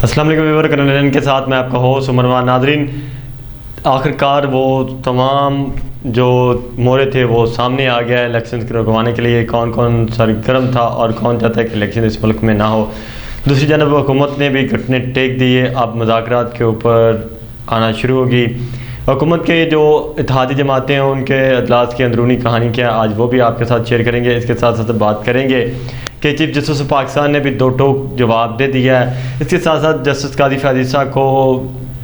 अस्सलाम वालेकुम व्यूअर, करन के साथ मैं आपका होस्ट उमरवान। नाजरीन, आखिरकार वो तमाम जो मोरे थे वो सामने आ गया है इलेक्शन करवाने के लिए। कौन कौन सरगर्म था और कौन चाहता है कि इलेक्शन इस मुल्क में ना हो। दूसरी जानब हुकूमत ने भी घटने टेक दिए, अब मुज़ाकरात के ऊपर आना शुरू होगी। हुकूमत के जो इत्तेहादी जमातें हैं उनके अजलास की अंदरूनी कहानी क्या है, आज वो भी आपके साथ शेयर करेंगे। इसके साथ साथ बात करेंगे कि चीफ जस्टिस ऑफ पाकिस्तान ने भी दो टोक जवाब दे दिया है। इसके साथ साथ जस्टिस कादी फ़ायज़ को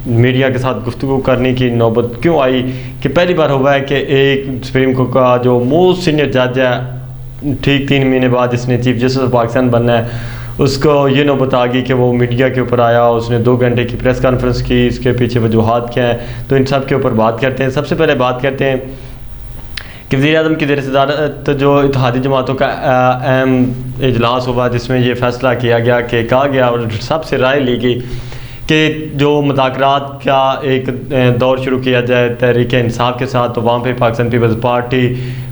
मीडिया के साथ गुफ्तगू करने की नौबत क्यों आई कि पहली बार हुआ है कि एक सुप्रीम कोर्ट का जो मोस्ट सीनियर जज है ठीक 3 महीने बाद जिसने चीफ जस्टिस ऑफ पाकिस्तान बनना है, उसको ये नौबत आ गई कि वो मीडिया के ऊपर आया, उसने 2 घंटे की प्रेस कॉन्फ्रेंस की। इसके पीछे वजूहात क्या हैं, तो इन सब के ऊपर बात करते हैं। सबसे पहले बात करते हैं कि वज़ीर-ए-आज़म की ज़ेर सदारत जो इत्तेहादी जमातों का अहम इजलास हुआ, जिसमें यह फ़ैसला किया गया कि कहा गया और सबसे राय ली गई कि जो मुज़ाकरात का एक दौर शुरू किया जाए तहरीक-ए-इंसाफ के साथ। तो वहाँ पे पाकिस्तान पीपल्स पार्टी,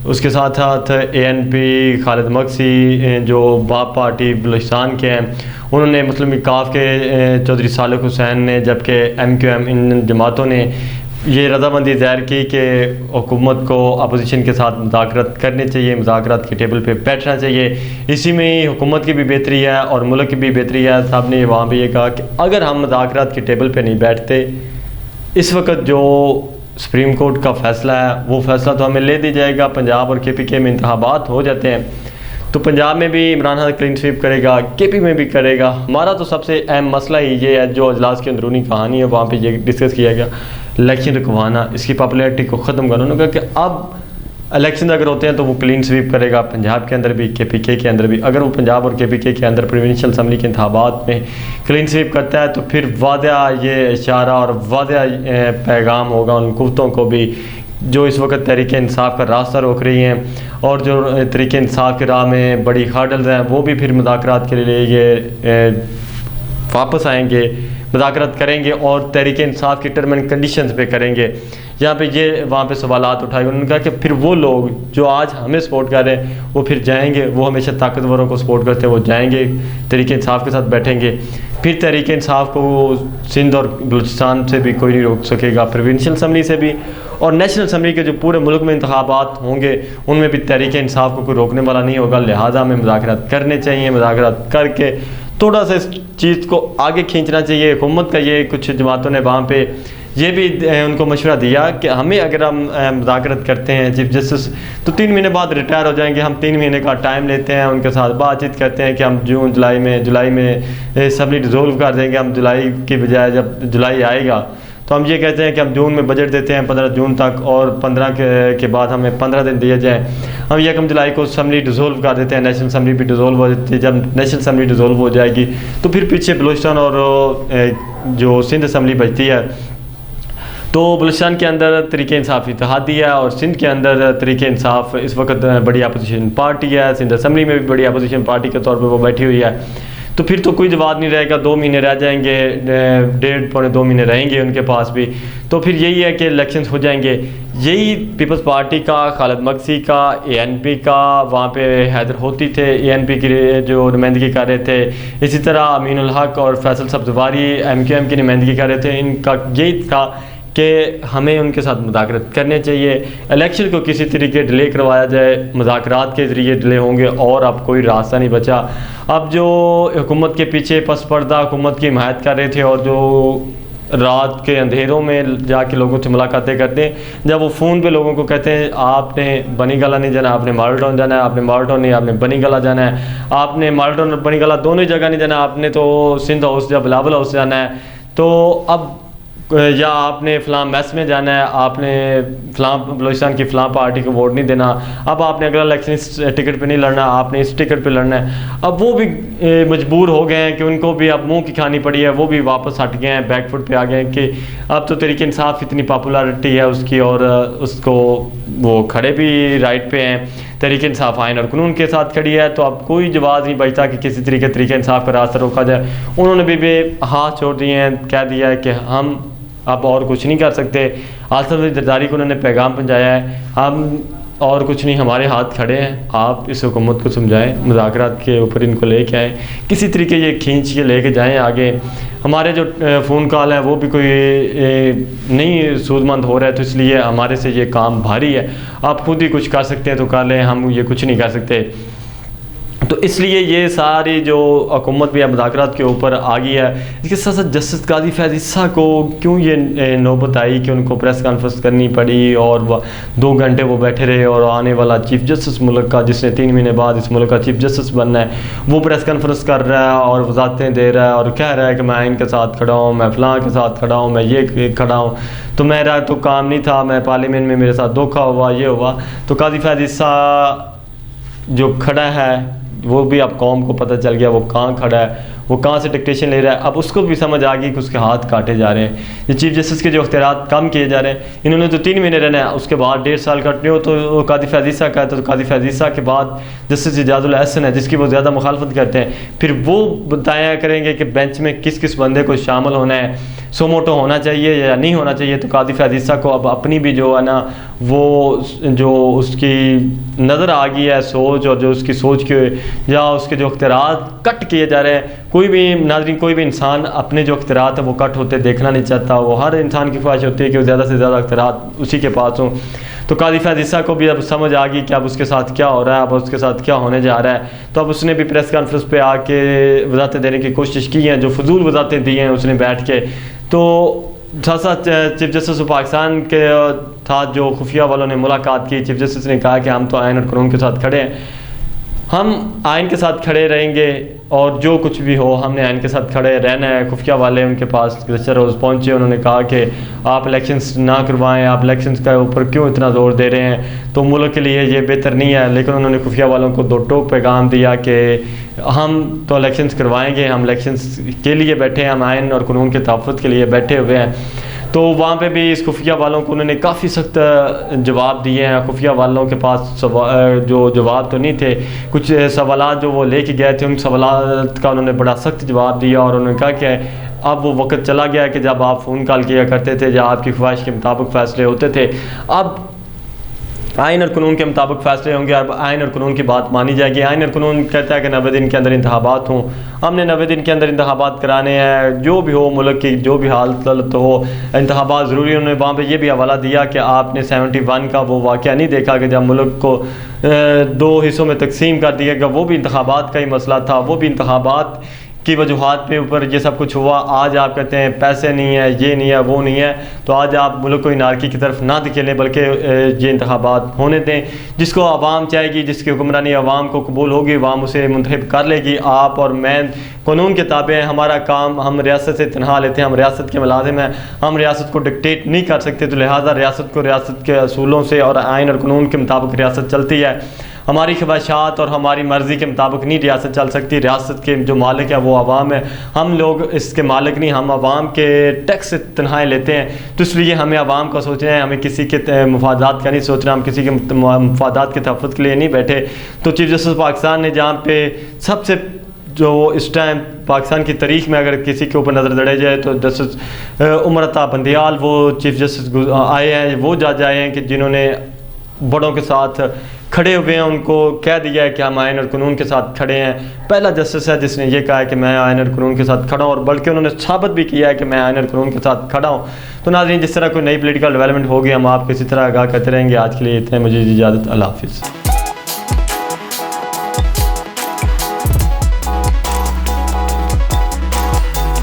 उसके साथ साथ ANP खालिद मक्सी जो बाप पार्टी बलूचिस्तान के हैं, उन्होंने मुस्लिम लीग काफ के चौधरी सालिक हुसैन ने, जबकि MQM इन जमातों ने ये रजामंदी ज़ाहिर की कि हुकूमत को अपोजिशन के साथ मुज़ाकरात करने चाहिए, मुज़ाकरात के टेबल पे बैठना चाहिए। इसी में ही हुकूमत की भी बेहतरी है और मुल्क की भी बेहतरी है। साहब ने वहाँ भी ये कहा कि अगर हम मुज़ाकरात के टेबल पे नहीं बैठते, इस वक्त जो सुप्रीम कोर्ट का फ़ैसला है वो फ़ैसला तो हमें ले दी जाएगा। पंजाब और KPK में इंतखाबात हो जाते हैं तो पंजाब में भी इमरान खान क्लीन स्वीप करेगा, KP में भी करेगा। हमारा तो सबसे अहम मसला ही ये है, जो अजलास की अंदरूनी कहानी है वहाँ पे ये डिस्कस किया गया, इलेक्शन रुकवाना, इसकी पॉपुलैरिटी को ख़त्म करना। उन्होंने कहा कि अब इलेक्शन अगर होते हैं तो वो क्लीन स्वीप करेगा, पंजाब के अंदर भी KPK के अंदर भी। अगर वो पंजाब और KPK के अंदर प्रोविंशियल असम्बली के इंतखाबात में क्लीन स्वीप करता है तो फिर वादा ये इशारा और वादा पैगाम होगा उन कुव्वतों को भी जो इस वक्त तहरीक-ए-इंसाफ का रास्ता रोक रही हैं और जो तहरीक-ए-इंसाफ के राह में बड़ी हर्डल्स हैं, वो भी फिर मुज़ाकरात के लिए ये वापस आएंगे, मुज़ाकरात करेंगे और तहरीक-ए-इंसाफ की टर्म एंड कंडीशंस पे करेंगे। यहाँ पे ये वहाँ पे सवालात उठाए। उन्होंने कहा कि फिर वो लोग जो आज हमें सपोर्ट कर रहे हैं वो फिर जाएंगे, वो हमेशा ताकतवरों को सपोर्ट करते हैं, वो जाएंगे तहरीक-ए-इंसाफ के साथ बैठेंगे। फिर तहरीक-ए-इंसाफ को सिंध और बलूचिस्तान से भी कोई नहीं रोक सकेगा, प्रोविंशियल असम्बली से भी, और नेशनल असम्बली के जो पूरे मुल्क में इंतखाबात होंगे उनमें भी तहरीक-ए-इंसाफ को कोई रोकने वाला नहीं होगा। लिहाजा हमें मुज़ाकरात करने चाहिए, मुज़ाकरात करके थोड़ा सा इस चीज़ को आगे खींचना चाहिए। हुकूमत का ये कुछ जमातों ने वहाँ पे ये भी उनको मशवरा दिया कि हमें अगर हम मुज़ाकरात करते हैं चीफ जस्टिस तो 3 महीने बाद रिटायर हो जाएंगे। हम 3 महीने का टाइम लेते हैं, उनके साथ बातचीत करते हैं कि हम जून जुलाई में असम्बली डिज़ोल्व कर देंगे। हम जुलाई की बजाय जब जुलाई आएगा तो हम ये कहते हैं कि हम जून में बजट देते हैं 15 जून तक, और 15 के बाद हमें 15 दिन दिए जाएँ। हम 1 जुलाई को असम्बली डिज़ोल्व कर देते हैं, नेशनल असम्बली भी डिज़ोल्व हो जाती है। जब नेशनल असम्बली डिज़ोल्व हो जाएगी तो फिर पीछे बलूचिस्तान और जो सिंध असम्बली बचती है, तो बलूचिस्तान के अंदर तहरीक-ए-इंसाफ इत्तेहादी है और सिंध के अंदर तहरीक-ए-इंसाफ इस वक्त बड़ी अपोजिशन पार्टी है। सिंध असम्बली में भी बड़ी अपोजिशन पार्टी के तौर पर वो बैठी हुई है। तो फिर तो कोई जवाब नहीं रहेगा, 2 महीने रह जाएंगे, 1.5-2 महीने रहेंगे उनके पास भी। तो फिर यही है कि इलेक्शन हो जाएंगे। यही पीपल्स पार्टी का, खालिद मक्सी का, ANP का, वहाँ पे हैदर होती थे ANP की जो नुमाइंदगी कर रहे थे। इसी तरह अमीनुल हक और फैसल सब्ज़वारी MQM की नुमाइंदगी कर रहे थे। इनका यही था कि हमें उनके साथ मुज़ाकरात करने चाहिए, इलेक्शन को किसी तरीके डिले करवाया जाए, मुज़ाकरात के ज़रिए डिले होंगे और अब कोई रास्ता नहीं बचा। अब जो हुकूमत के पीछे पस पर्दा हुकूमत की हिमायत कर रहे थे और जो रात के अंधेरों में जाके लोगों से मुलाकातें करते हैं, जब वो फ़ोन पे लोगों को कहते हैं आपने बनी गला नहीं जाना, आपने मॉडल टाउन जाना है, आपने मॉडल टाउन नहीं आपने बनी गला जाना है, आपने मॉडल टाउन और बनी गला दोनों ही जगह नहीं जाना, आपने तो सिंध हाउस या बिलावल हाउस जाना है, तो अब या आपने फ़लाँ मैस में जाना है, आपने फ़लाँ बलूचिस्तान की फ़लाँ पार्टी को वोट नहीं देना, अब आपने अगला इलेक्शन इस टिकट पे नहीं लड़ना, आपने इस टिकट पे लड़ना है। अब वो भी मजबूर हो गए हैं कि उनको भी अब मुंह की खानी पड़ी है, वो भी वापस हट गए हैं, बैकफुट पे आ गए हैं कि अब तो तहरीक-ए-इंसाफ इतनी पॉपुलैरिटी है उसकी और उसको वो खड़े भी राइट पे हैं, तहरीक-ए-इंसाफ आइन और कानून के साथ खड़ी है। तो अब कोई जवाब नहीं बचता कि किसी तरीके तहरीक-ए-इंसाफ का रास्ता रोका जाए। उन्होंने भी हाथ छोड़ दिए हैं, कह दिया है कि हम अब और कुछ नहीं कर सकते। आसिफ जरदारी को उन्होंने पैगाम पहुँचाया है, हम और कुछ नहीं, हमारे हाथ खड़े हैं, आप इस हुकूमत को समझाएं, मुज़ाकरात के ऊपर इनको लेके आएँ, किसी तरीके ये खींच के लेके जाएं आगे। हमारे जो फ़ोन कॉल है वो भी कोई नहीं सूदमंद हो रहा है, तो इसलिए हमारे से ये काम भारी है। आप खुद ही कुछ कर सकते हैं तो कर लें, हम ये कुछ नहीं कर सकते। तो इसलिए ये सारी जो हुकूमत भी है मुज़ाकरात के ऊपर आ गई है। इसके साथ साथ जस्टिस काजी फैज़ ईसा को क्यों ये नौबत आई कि उनको प्रेस कॉन्फ्रेंस करनी पड़ी और 2 घंटे वो बैठे रहे, और आने वाला चीफ़ जस्टिस मुल्क का, जिसने 3 महीने बाद इस मुल्क का चीफ़ जस्टिस बनना है, वो प्रेस कॉन्फ्रेंस कर रहा है और वजाहतें दे रहा है और कह रहा है कि मैं इनके साथ खड़ा हूँ, मैं फ़लाँ के साथ खड़ा हूँ, मैं ये खड़ा हूँ, तो मेरा तो काम नहीं था, मैं पार्लियामेंट में मेरे साथ धोखा हुआ, ये हुआ। तो काजी फैज़ ईसा जो खड़ा है वो भी अब कौम को पता चल गया वो कहाँ खड़ा है, वो कहाँ से डिक्टेशन ले रहा है। अब उसको भी समझ आ गई कि उसके हाथ काटे जा रहे हैं, ये चीफ़ जस्टिस के जो अख्तियारात कम किए जा रहे हैं। इन्होंने तो 3 महीने रहना है, उसके बाद 1.5 साल कटने हो, तो काजी फैज़ ईसा का है, तो काजी फैज़ ईसा के बाद जस्टिस इजाज़ुल अहसन है, जिसकी वो ज़्यादा मुखालफत करते हैं। फिर वो बताया करेंगे कि बेंच में किस किस बंदे को शामिल होना है, सोमोटो होना चाहिए या नहीं होना चाहिए। तो काजी फैज़ ईसा को अब अपनी भी जो है ना, वो जो उसकी नज़र आ गई है सोच, और जो उसकी सोच के या उसके जो अख्तियारात कट किए जा रहे हैं। कोई भी नाज़रीन, कोई भी इंसान अपने जो अख्तियारात है वो कट होते देखना नहीं चाहता। वो हर इंसान की ख्वाहिश होती है कि वो ज़्यादा से ज़्यादा अख्तियारात उसी के पास हों। तो काजी फैज़ ईसा को भी अब समझ आ गई कि अब उसके साथ क्या हो रहा है, अब उसके साथ क्या होने जा रहा है। तो अब उसने भी प्रेस कॉन्फ्रेंस पे आके वजाहतें देने की कोशिश की हैं, जो फजूल वजाहतें दी हैं उसने बैठ के। तो साथ साथ चीफ़ जस्टिस ऑफ पाकिस्तान के साथ जो खुफिया वालों ने मुलाकात की, चीफ़ जस्टिस ने कहा कि हम तो आइन और कानून के साथ खड़े हैं, हम आइन के साथ खड़े रहेंगे और जो कुछ भी हो हमने आइन के साथ खड़े रहना है। खुफिया वाले उनके पास गुज़श्ता रोज़ पहुँचे, उन्होंने कहा कि आप इलेक्शंस ना करवाएं, आप इलेक्शंस के ऊपर क्यों इतना ज़ोर दे रहे हैं, तो मुल्क के लिए ये बेहतर नहीं है। लेकिन उन्होंने खुफिया वालों को 2 टोक पैगाम दिया कि हम तो इलेक्शंस करवाएंगे, हम इलेक्शंस के लिए बैठे हैं, हम आइन और कानून के तहफ़्फ़ुज़ के लिए बैठे हुए हैं। तो वहाँ पे भी इस खुफिया वालों को उन्होंने काफ़ी सख्त जवाब दिए हैं। खुफिया वालों के पास जो जवाब तो नहीं थे, कुछ सवालात जो वो लेके गए थे, उन सवालात का उन्होंने बड़ा सख्त जवाब दिया, और उन्होंने कहा कि अब वो वक्त चला गया है कि जब आप फ़ोन कॉल किया करते थे, जब आपकी ख्वाहिश के मुताबिक फ़ैसले होते थे, अब आइन और कानून के मुताबिक फ़ैसले होंगे। अब आइन और कानून की बात मानी जाएगी। आइन और कानून कहता है कि 90 दिन के अंदर इंतखाबात हों, हमने 90 दिन के अंदर इंतखाबात कराने हैं, जो भी हो, मुल्क की जो भी हालत हो, इंतखाबात ज़रूरी। उन्होंने वहाँ पे ये भी हवाला दिया कि आपने 71 का वो वाक़या नहीं देखा कि जब मुल्क को 2 हिस्सों में तकसीम कर दिया गया, वो भी इंतखाबात का ही मसला था, वो भी इंतखाबात की वजूहात पे ऊपर ये सब कुछ हुआ। आज आप कहते हैं पैसे नहीं है, ये नहीं है, वो नहीं है, तो आज आप मुल्क को नारकी की तरफ ना धकेलें, बल्कि ये इंतखाबात होने दें। जिसको आवाम चाहेगी, जिसकी हुक्मरानी आवाम को कबूल होगी, आवाम उसे मुंतखब कर लेगी। आप और मैं कानून के ताबे हैं, हमारा काम, हम रियासत से तनहा लेते हैं, हम रियासत के मुलाजिम हैं, हम रियासत को डिक्टेट नहीं कर सकते। तो लिहाजा रियासत को रियासत के असूलों से और आइन और कानून के मुताबिक रियासत चलती है। हमारी ख्वाहिशात और हमारी मर्ज़ी के मुताबिक नहीं रियासत चल सकती। रियासत के जो मालिक है वो आवाम है, हम लोग इसके मालिक नहीं, हम आवाम के टैक्स से तनख्वाहें लेते हैं। तो इसलिए हमें आवाम का सोचना है, हमें किसी के मुफादात का नहीं सोचना, हम किसी के मुफादात के तहफ़्फ़ुज़ के लिए नहीं बैठे। तो चीफ़ जस्टिस पाकिस्तान ने जहाँ पे सबसे जो इस टाइम पाकिस्तान की तारीख़ में अगर किसी के ऊपर नज़र दड़े जाए तो जस्टिस उमर अता बंदियाल वो चीफ़ जस्टिस आए हैं, वो जज आए हैं कि जिन्होंने बड़ों के साथ खड़े हुए हैं, उनको कह दिया है कि हम आइन और कानून के साथ खड़े हैं। पहला जस्टिस है जिसने ये कहा है कि मैं आइन और कानून के साथ खड़ा हूँ, और बल्कि उन्होंने साबित भी किया है कि मैं आइन और कानून के साथ खड़ा हूँ। तो नाज़रीन, जिस तरह कोई नई पॉलिटिकल डेवलपमेंट होगी हम आपको इसी तरह आगाह करते रहेंगे। आज के लिए इतने, मुझे इजाज़त, अल्लाह हाफ़िज़।